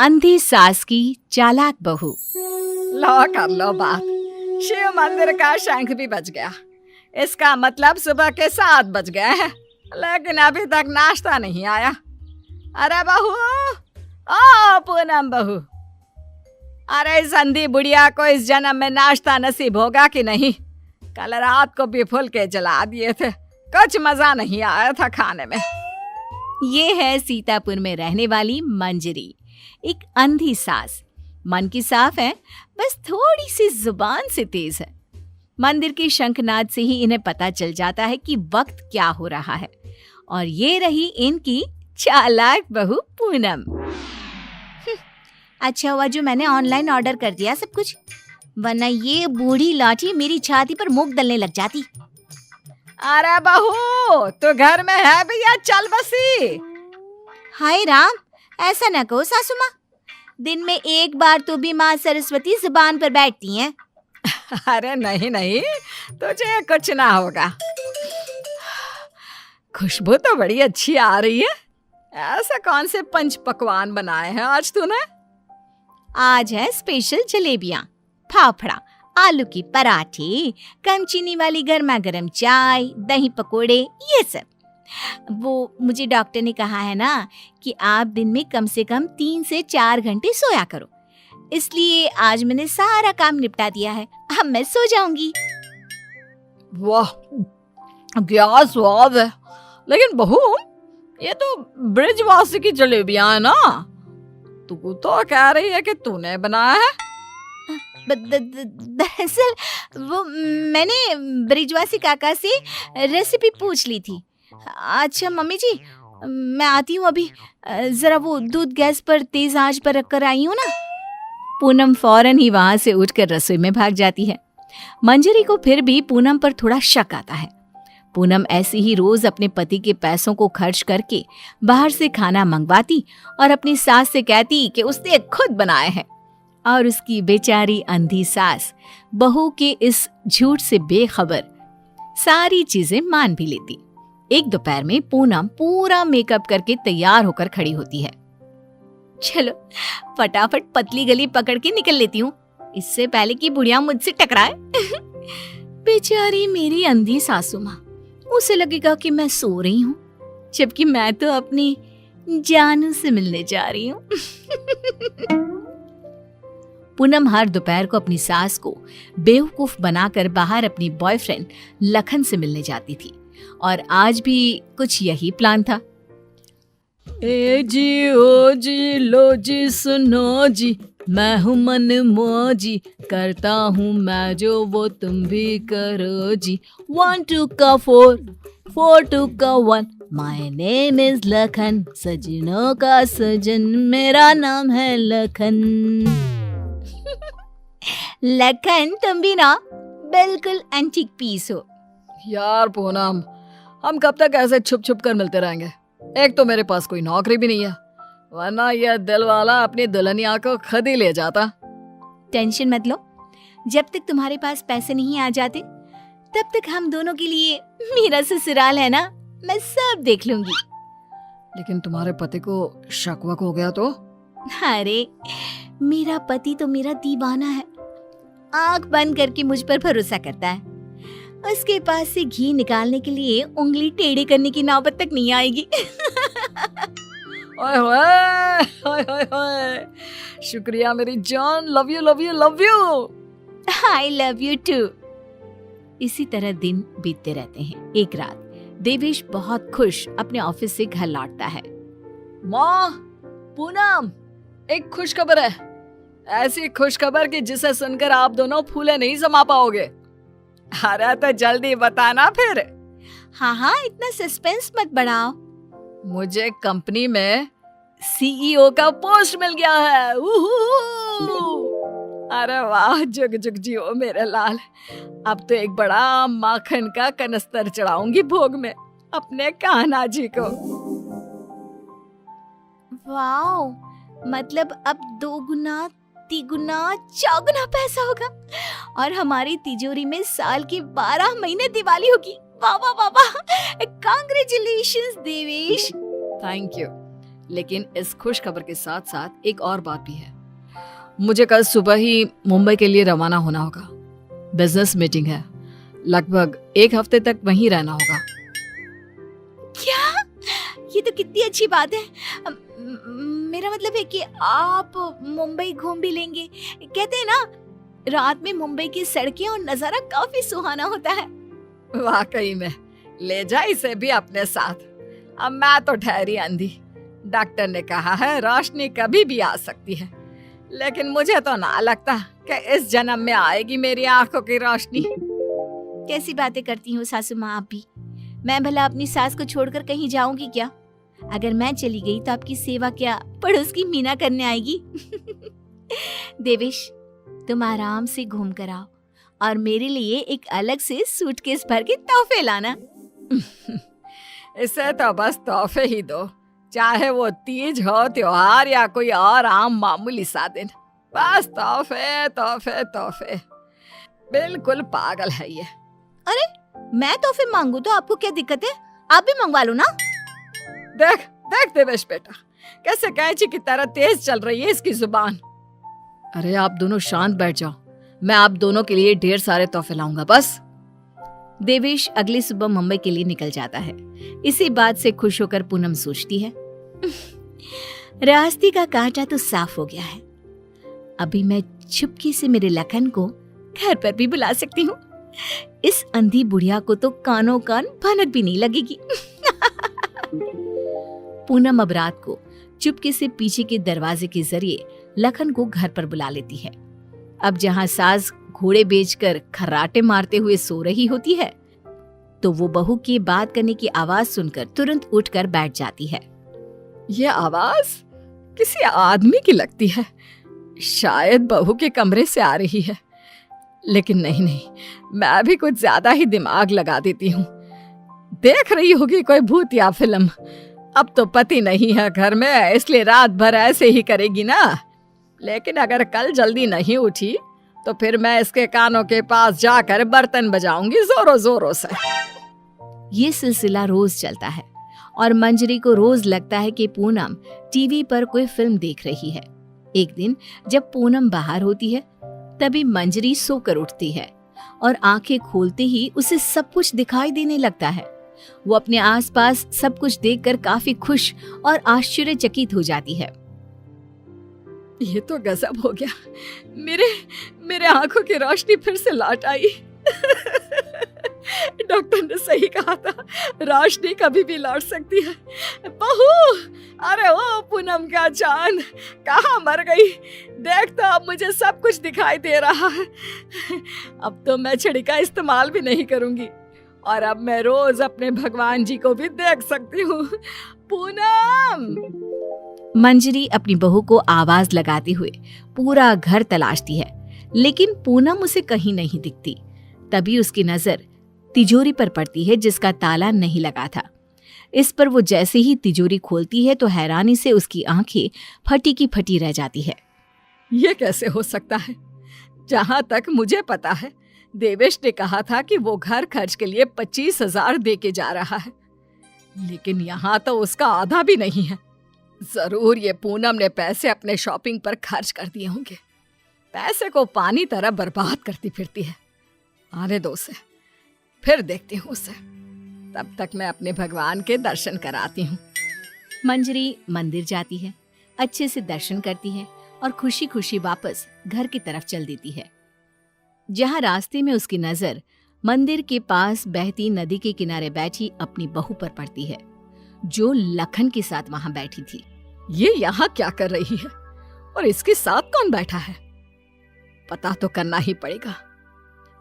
अंधी सास की चालाक बहू। लो कर लो बात, शिव मंदिर का शंख भी बज गया। इसका मतलब सुबह के 7 बज गए हैं, लेकिन अभी तक नाश्ता नहीं आया। अरे बहू, ओ पूनम बहू, अरे इस अंधी बुढ़िया को इस जन्म में नाश्ता नसीब होगा कि नहीं? कल रात को भी फुलके जला दिए थे, कुछ मजा नहीं आया था खाने में। ये है सीतापुर में रहने वाली मंजरी, एक अंधी सास। मन की साफ है, बस थोड़ी सी जुबान से तेज है। मंदिर के शंखनाद से ही इन्हें पता चल जाता है कि वक्त क्या हो रहा है। और ये रही इनकी चालाक बहू पूनम। अच्छा हुआ जो मैंने ऑनलाइन ऑर्डर कर दिया सब कुछ, वरना ये बूढ़ी लाठी मेरी छाती पर मूंग दलने लग जाती। अरे बहू, तो घर में है भैया, चल बसी। हाय राम, ऐसा न कहो सासू माँ, दिन में एक बार तो भी माँ सरस्वती जुबान पर बैठती हैं। अरे नहीं नहीं, तुझे कुछ ना होगा। खुशबू तो बड़ी अच्छी आ रही है। ऐसा कौन से पंच पकवान बनाए हैं आज तूने? आज है स्पेशल जलेबियाँ, फाफड़ा, आलू की पराठे, कम चीनी वाली गर्मा गर्म चाय, दही पकोड़े, ये सब। वो मुझे डॉक्टर ने कहा है ना कि आप दिन में कम से कम 3 से 4 घंटे सोया करो, इसलिए आज मैंने सारा काम निपटा दिया है। अब मैं सो जाऊंगी। वाह, क्या स्वाद है। लेकिन बहू, ये तो ब्रिजवासी की जलेबियां है ना? तू तो कह रही है कि तूने बनाया है। दरअसल वो मैंने ब्रिजवासी काका से रेसिपी पूछ ली थी। अच्छा मम्मी जी, मैं आती हूँ अभी, जरा वो दूध गैस पर तेज आंच पर रखकर आई हूँ ना। पूनम फौरन ही वहां से उठकर रसोई में भाग जाती है। मंजरी को फिर भी पूनम पर थोड़ा शक आता है। पूनम ऐसे ही रोज अपने पति के पैसों को खर्च करके बाहर से खाना मंगवाती और अपनी सास से कहती कि उसने खुद बनाए हैं। और उसकी बेचारी अंधी सास बहू के इस झूठ से बेखबर सारी चीजें मान भी लेती। एक दोपहर में पूनम पूरा मेकअप करके तैयार होकर खड़ी होती है। चलो फटाफट पतली गली पकड़ के निकल लेती हूँ, इससे पहले कि बुढ़िया मुझसे टकराए। बेचारी मेरी अंधी सासू माँ, उसे लगेगा कि मैं सो रही हूँ, जबकि मैं तो अपनी जानू से मिलने जा रही हूँ। पूनम हर दोपहर को अपनी सास को बेवकूफ बनाकर बाहर अपनी बॉयफ्रेंड लखन से मिलने जाती थी, और आज भी कुछ यही प्लान था। ए जी ओ जी लो जी सुनो जी, मैं हूँ मन मौजी, करता हूँ मैं जो वो तुम भी करो जी। 1 2 का 4, 4 2 का 1, माय नेम इज लखन, सजनों का सजन मेरा नाम है लखन। लखन, तुम भी ना बिल्कुल एंटीक पीस हो। यार पूनम, हम कब तक ऐसे छुप छुप कर मिलते रहेंगे? एक तो मेरे पास कोई नौकरी भी नहीं है, वरना यह दिल वाला अपनी दुल्हनिया को खुद ही ले जाता। टेंशन मत लो, जब तक तुम्हारे पास पैसे नहीं आ जाते तब तक हम दोनों के लिए मेरा ससुराल है ना, मैं सब देख लूंगी। लेकिन तुम्हारे पति को शक वक हो गया तो? अरे मेरा पति तो मेरा दीवाना है, आंख बंद करके मुझ पर भरोसा करता है। उसके पास से घी निकालने के लिए उंगली टेढ़ी करने की नौबत तक नहीं आएगी। ओए होए, ओए होए होए, शुक्रिया मेरी जान, love you love you love you. I love you too. इसी तरह दिन बीतते रहते हैं। एक रात देवेश बहुत खुश अपने ऑफिस से घर लौटता है। माँ, पूनम, एक खुश खबर है। ऐसी खुश खबर कि जिसे सुनकर आप दोनों फूले नहीं समा पाओगे। अरे तो जल्दी बताना फिर। हाँ हाँ, इतना सस्पेंस मत बढ़ाओ। मुझे कंपनी में सीईओ का पोस्ट मिल गया है। अरे वाह, जुग जुग जियो मेरे लाल। अब तो एक बड़ा माखन का कनस्तर चढ़ाऊंगी भोग में अपने कान्हा जी को। वाओ, मतलब अब 2 गुना 3 गुना 4 गुना पैसा होगा और हमारी तिजोरी में साल के 12 महीने दिवाली होगी। वाह वाह वाह वाह, कांग्रेचुलेशंस देवेश। Thank you. लेकिन इस खुश खबर के साथ साथ एक और बात भी है। मुझे कल सुबह ही मुंबई के लिए रवाना होना होगा। बिजनेस मीटिंग है, लगभग 1 हफ्ते तक वहीं रहना होगा। क्या? ये तो कितनी अच्छी बात है। मेरा मतलब है कि आप मुंबई घूम भी लेंगे। कहते हैं ना, रात में मुंबई की सड़कें और नजारा काफी सुहाना होता है। वाकई में, ले जा इसे भी अपने साथ। अब मैं तो ठहरी अंधी। डॉक्टर ने कहा है रोशनी कभी भी आ सकती है, लेकिन मुझे तो ना लगता कि इस जन्म में आएगी मेरी आंखों की रोशनी। कैसी बातें करती हो सासू माँ आप भी। मैं भला अपनी सास को छोड़कर कहीं जाऊंगी क्या? अगर मैं चली गई तो आपकी सेवा क्या पड़ोस की मीना करने आएगी? देवेश, तुम आराम से घूम कर आओ और मेरे लिए एक अलग से सूटकेस भर के तोहफे लाना। इसे तो बस तोहफे ही दो, चाहे वो तीज हो, त्योहार या कोई और आम मामूली सा दिन। बस तोहफे तोहफे तोहफे। बिल्कुल पागल है ये। अरे, मैं तोहफे मांगू तो आपको क्या दिक्कत है? आप भी मंगवा लो ना। देख देख देवेश बेटा, कैसे कैंची की तरह तेज चल रही है इसकी जुबान। अरे आप दोनों शांत बैठ जाओ, मैं आप दोनों के लिए ढेर सारे तोहफे लाऊंगा बस। देवेश अगली सुबह मुंबई के लिए निकल जाता है। इसी बात से खुश होकर पूनम सोचती है, रास्ते का कांटा तो साफ हो गया है। अभी मैं चुपके से मेरे लखन को घर पर भी बुला सकती हूँ। इस अंधी बुढ़िया को तो कानों कान भनक भी नहीं लगेगी। पूनम अब रात को चुपके से पीछे के दरवाजे के जरिए लखन को घर पर बुला लेती है। अब जहाँ सास घोड़े बेचकर खर्राटे मारते हुए सो रही होती है, तो वो बहू की बात करने की आवाज सुनकर तुरंत उठकर बैठ जाती है। ये आवाज किसी आदमी की लगती है, शायद बहू के कमरे से आ रही है। लेकिन नहीं नहीं, मैं भी कुछ ज्यादा ही दिमाग लगा देती हूँ। देख रही होगी कोई भूत या फिल्म। अब तो पति नहीं है घर में, इसलिए रात भर ऐसे ही करेगी ना। लेकिन अगर कल जल्दी नहीं उठी तो फिर मैं इसके कानों के पास जाकर बर्तन बजाऊंगी जोरों जोरों से। ये सिलसिला रोज चलता है और मंजरी को रोज लगता है कि पूनम टीवी पर कोई फिल्म देख रही है। एक दिन जब पूनम बाहर होती है, तभी मंजरी सोकर उठती है और आंखें खोलते ही उसे सब कुछ दिखाई देने लगता है। वो अपने आसपास सब कुछ देखकर काफी खुश और आश्चर्यचकित हो जाती है। ये तो गजब हो गया, मेरे आंखों की रोशनी फिर से लौट आई। डॉक्टर ने सही कहा था, रोशनी कभी भी लौट सकती है। बहू, अरे ओ पूनम का चांद, कहाँ मर गई? देख तो अब मुझे सब कुछ दिखाई दे रहा है। अब तो मैं छड़ी का इस्तेमाल भी नहीं करूंगी और अब मैं रोज अपने भगवान जी को भी देख सकती हूँ। पूनम! मंजरी अपनी बहू को आवाज लगाते हुए पूरा घर तलाशती है, लेकिन पूनम उसे कहीं नहीं दिखती। तभी उसकी नजर तिजोरी पर पड़ती है जिसका ताला नहीं लगा था। इस पर वो जैसे ही तिजोरी खोलती है तो हैरानी से उसकी आंखें फटी की फटी रह जाती है। ये कैसे हो सकता है? जहां तक मुझे पता है, देवेश ने कहा था कि वो घर खर्च के लिए 25,000 दे के जा रहा है, लेकिन यहाँ तो उसका आधा भी नहीं है। जरूर ये पूनम ने पैसे अपने शॉपिंग पर खर्च कर दिए होंगे। पैसे को पानी तरह बर्बाद करती फिरती है। आने दो उसे, फिर देखती हूँ उसे। तब तक मैं अपने भगवान के दर्शन कराती हूँ। मंजरी मंदिर जाती है, अच्छे से दर्शन करती है और खुशी खुशी वापस घर की तरफ चल देती है। जहाँ रास्ते में उसकी नजर मंदिर के पास बहती नदी के किनारे बैठी अपनी बहू पर पड़ती है, जो लखन के साथ वहां बैठी थी। ये यहाँ क्या कर रही है और इसके साथ कौन बैठा है? पता तो करना ही पड़ेगा।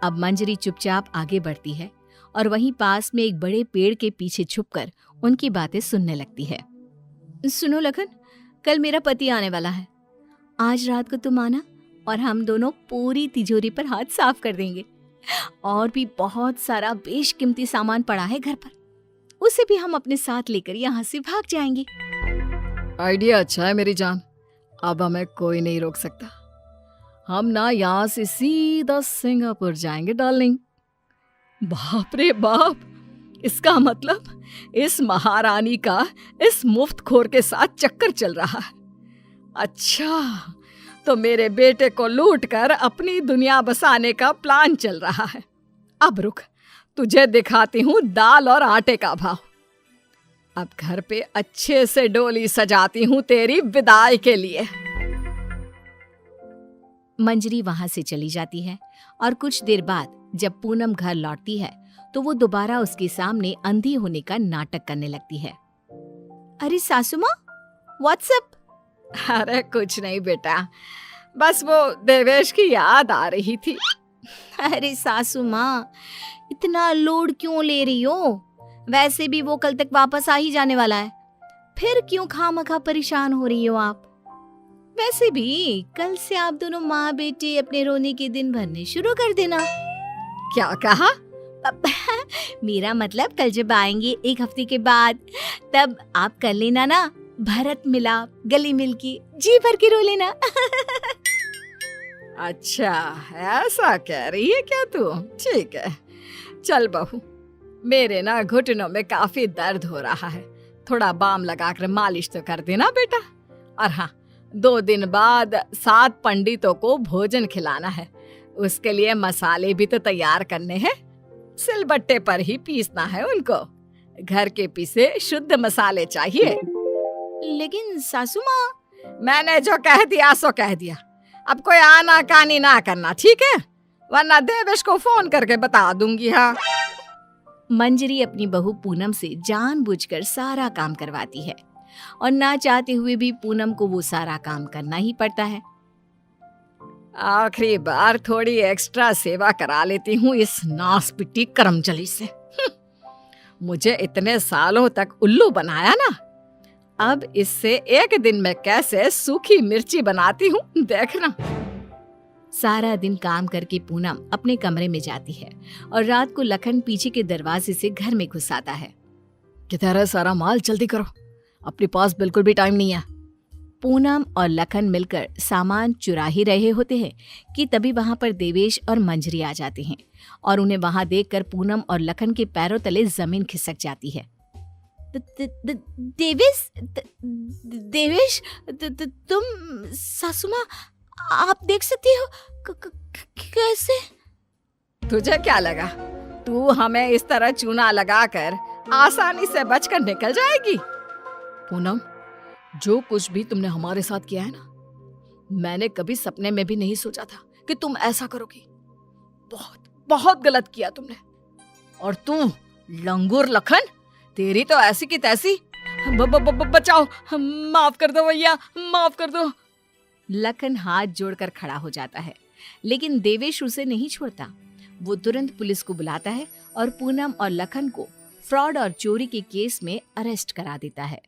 अब मंजरी चुपचाप आगे बढ़ती है और वहीं पास में एक बड़े पेड़ के पीछे छुपकर उनकी बातें सुनने लगती है। सुनो लखन, कल मेरा पति आने वाला है। आज रात को तुम आना और हम दोनों पूरी तिजोरी पर हाथ साफ कर देंगे। और भी बहुत सारा बेशकीमती सामान पड़ा है घर पर, उसे भी हम अपने साथ लेकर यहाँ से भाग जाएंगे। आइडिया अच्छा है मेरी जान, अब हमें कोई नहीं रोक सकता। हम ना यहाँ से सीधा सिंगापुर जाएंगे डार्लिंग। बाप रे बाप, इसका मतलब इस महारानी का इस मुफ्तखोर के साथ चक्कर चल रहा है। अच्छा, तो मेरे बेटे को लूट कर अपनी दुनिया बसाने का प्लान चल रहा है। अब रुक, तुझे दिखाती हूँ दाल और आटे का भाव। अब घर पे अच्छे से डोली सजाती हूँ तेरी विदाई के लिए। मंजरी वहां से चली जाती है और कुछ देर बाद जब पूनम घर लौटती है तो वो दोबारा उसके सामने अंधी होने का नाटक करने लगती है। अरे सासू माँ, व्हाट्सअप? अरे कुछ नहीं बेटा, बस वो देवेश की याद आ रही थी। अरे सासू माँ, इतना लोड क्यों ले रही हो? वैसे भी वो कल तक वापस आ ही जाने वाला है, फिर क्यों खामखा परेशान हो रही हो आप? वैसे भी कल से आप दोनों माँ बेटे अपने रोने के दिन भरने शुरू कर देना। क्या कहा? मेरा मतलब कल जब आएंगे 1 हफ्ते के बाद, तब आप कर लेना ना भरत मिलाप, गले मिलके जी भर के रो लेना। अच्छा, ऐसा कह रही है क्या तू? ठीक है, चल बहू, मेरे ना घुटनों में काफी दर्द हो रहा है, थोड़ा बाम लगाकर मालिश तो कर देना बेटा। और हाँ, 2 दिन बाद 7 पंडितों को भोजन खिलाना है, उसके लिए मसाले भी तो तैयार करने हैं। सिलबट्टे पर ही पीसना है उनको, घर के पीसे शुद्ध मसाले चाहिए। लेकिन सासू माँ, मैंने जो कह दिया सो कह दिया, अब कोई आना कानी ना करना, ठीक है? वरना देवेश को फोन करके बता दूंगी। हाँ। मंजरी अपनी बहू पूनम से जानबूझकर सारा काम करवाती है और ना चाहते हुए भी पूनम को वो सारा काम करना ही पड़ता है। आखिरी बार थोड़ी एक्स्ट्रा सेवा करा लेती हूँ इस नासपिटी करमचली से। मुझे इतने सालों तक उल्लू बनाया ना, अब इससे एक दिन में कैसे सूखी मिर्ची बनाती हूँ देखना। सारा दिन काम करके पूनम अपने कमरे में जाती है और रात को लखन पीछे के दरवाजे से घर में घुस आता है। किधर है सारा माल? जल्दी करो, अपने पास बिल्कुल भी टाइम नहीं है। पूनम और लखन मिलकर सामान चुरा ही रहे होते हैं कि तभी वहां पर देवेश और मंजरी आ जाते हैं और उन्हें वहां देखकर पूनम और लखन के पैरों तले जमीन खिसक जाती है। देवेश, तुम? सासू माँ, आप देख सकती हो? कैसे? तुझे क्या लगा तू हमें इस तरह चूना लगाकर आसानी से बचकर निकल जाएगी? पूनम, जो कुछ भी तुमने हमारे साथ किया है ना, मैंने कभी सपने में भी नहीं सोचा था कि तुम ऐसा करोगी। बहुत बहुत गलत किया तुमने। और तू लंगूर लखन, तेरी तो ऐसी की तैसी। बचाओ, माफ कर दो भैया, माफ कर दो। लखन हाथ जोड़कर खड़ा हो जाता है, लेकिन देवेश उसे नहीं छोड़ता। वो तुरंत पुलिस को बुलाता है और पूनम और लखन को फ्रॉड और चोरी के केस में अरेस्ट करा देता है।